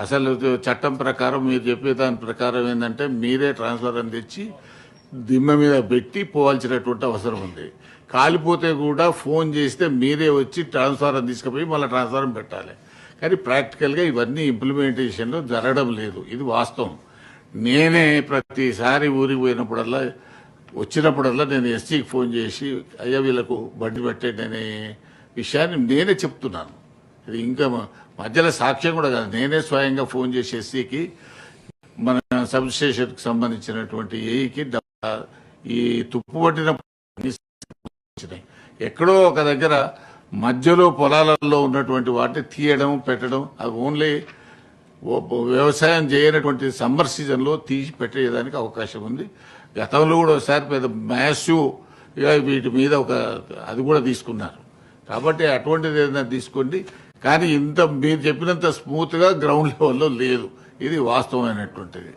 అసలు చట్టం ప్రకారం మీరు చెప్పే దాని ప్రకారం ఏంటంటే మీరే ట్రాన్స్ఫర్ అని తెచ్చి దిమ్మ మీద పెట్టి పోవాల్సినటువంటి అవసరం ఉంది. కాలిపోతే కూడా ఫోన్ చేస్తే మీరే వచ్చి ట్రాన్స్ఫర్ తీసుకుపోయి మళ్ళీ ట్రాన్స్ఫర్ పెట్టాలి. కానీ ప్రాక్టికల్గా ఇవన్నీ ఇంప్లిమెంటేషన్లో జరగడం లేదు. ఇది వాస్తవం. నేనే ప్రతిసారి ఊరికి పోయినప్పుడల్లా వచ్చినప్పుడల్లా నేను ఎస్సీకి ఫోన్ చేసి అయ్యా వీళ్ళకు బండి పెట్టండి అనే విషయాన్ని నేనే చెప్తున్నాను. ఇది ఇంకా మధ్యలో సాక్ష్యం కూడా కాదు, నేనే స్వయంగా ఫోన్ చేసి ఎస్సీకి మన సబ్ స్టేషన్కి సంబంధించినటువంటి ఏఈకి ఈ తుప్పు పట్టిన ఎక్కడో ఒక దగ్గర మధ్యలో పొలాలలో ఉన్నటువంటి వాటిని తీయడం పెట్టడం, అది ఓన్లీ వ్యవసాయం చేయనటువంటి సమ్మర్ సీజన్లో తీసి పెట్టేయడానికి అవకాశం ఉంది. గతంలో కూడా ఒకసారి పెద్ద మ్యాసివ్ వీటి మీద అది కూడా తీసుకున్నారు. కాబట్టి అటువంటిది ఏదైనా తీసుకోండి. కానీ ఇంత మీరు చెప్పినంత స్మూత్గా గ్రౌండ్ లెవెల్లో లేదు. ఇది వాస్తవమైనటువంటిది.